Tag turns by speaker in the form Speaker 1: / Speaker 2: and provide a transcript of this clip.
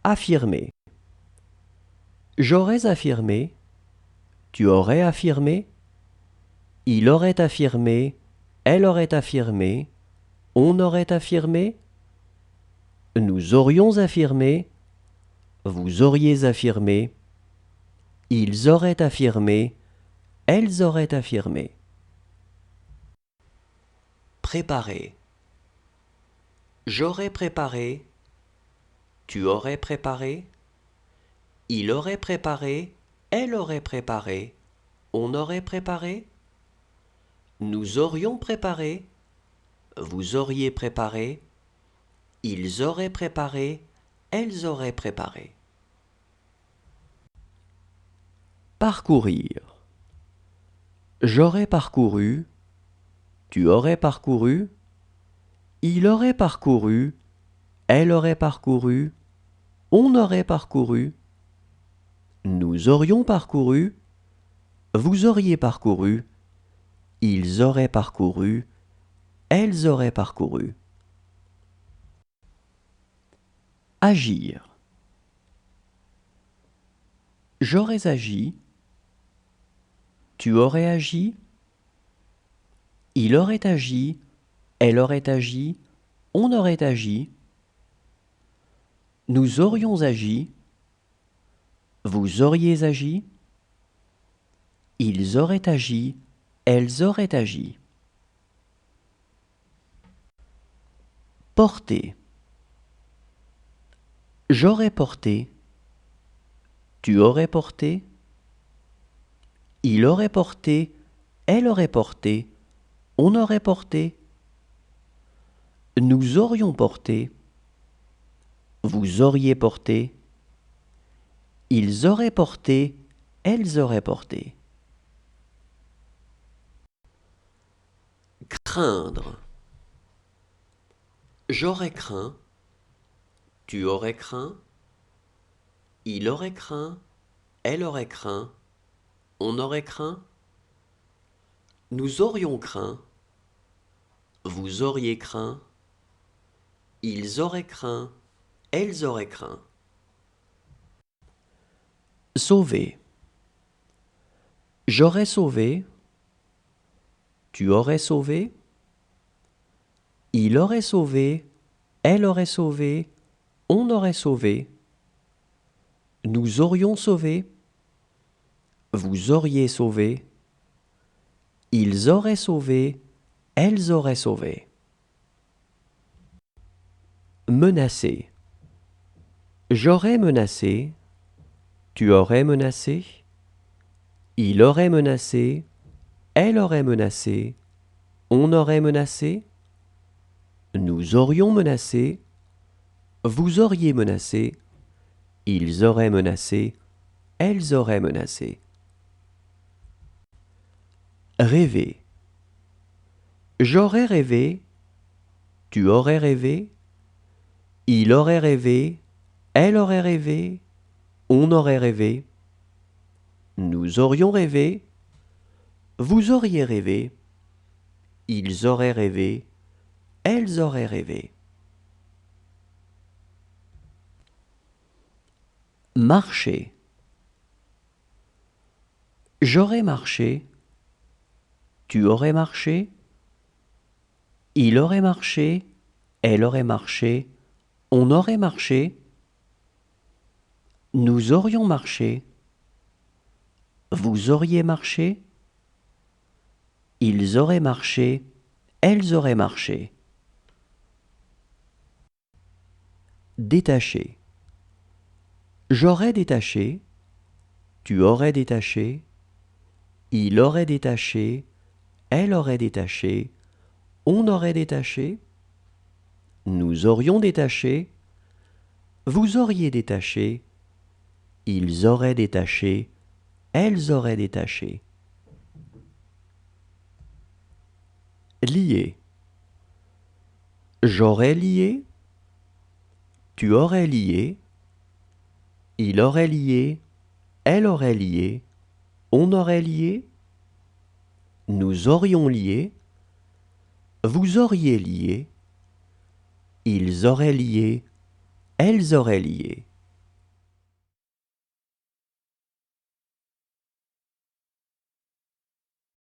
Speaker 1: Affirmer. J'aurais affirmé. Tu aurais affirmé. Il aurait affirmé. Elle aurait affirmé. On aurait affirmé. Nous aurions affirmé. Vous auriez affirmé. Ils auraient affirmé. Elles auraient affirmé. Préparer. J'aurais préparé. Tu aurais préparé. Il aurait préparé. Elle aurait préparé. On aurait préparé. Nous aurions préparé. Vous auriez préparé. Ils auraient préparé. Elles auraient préparé. Parcourir. J'aurais parcouru. Tu aurais parcouru. Il aurait parcouru. Elle aurait parcouru. On aurait parcouru. Nous aurions parcouru. Vous auriez parcouru. Ils auraient parcouru. Elles auraient parcouru. Agir. J'aurais agi. Tu aurais agi. Il aurait agi. Elle aurait agi. On aurait agi. Nous aurions agi. Vous auriez agi. Ils auraient agi. Elles auraient agi. Porter. J'aurais porté. Tu aurais porté. Il aurait porté. Elle aurait porté. On aurait porté. Nous aurions porté. Vous auriez porté. Ils auraient porté. Elles auraient porté. Craindre. J'aurais craint. Tu aurais craint. Il aurait craint. Elle aurait craint. On aurait craint. Nous aurions craint. Vous auriez craint. Ils auraient craint. Elles auraient craint. Sauver. J'aurais sauvé. Tu aurais sauvé. Il aurait sauvé. Elle aurait sauvé. On aurait sauvé. Nous aurions sauvé. Vous auriez sauvé. Ils auraient sauvé. Elles auraient sauvé. Menacer. J'aurais menacé. Tu aurais menacé. Il aurait menacé. Elle aurait menacé. On aurait menacé. Nous aurions menacé. Vous auriez menacé. Ils auraient menacé. Elles auraient menacé. Rêver. J'aurais rêvé. Tu aurais rêvé. Il aurait rêvé. Elle aurait rêvé. On aurait rêvé. Nous aurions rêvé. Vous auriez rêvé. Ils auraient rêvé. Elles auraient rêvé. Marcher. J'aurais marché. Tu aurais marché. Il aurait marché. Elle aurait marché. On aurait marché. Nous aurions marché. Vous auriez marché. Ils auraient marché. Elles auraient marché. Détacher. J'aurais détaché. Tu aurais détaché. Il aurait détaché. Elle aurait détaché. On aurait détaché. Nous aurions détaché. Vous auriez détaché. Ils auraient détaché. Elles auraient détaché. Lier. J'aurais lié. Tu aurais lié. Il aurait lié. Elle aurait lié. On aurait lié. Nous aurions lié. Vous auriez lié. Ils auraient lié. Elles auraient lié.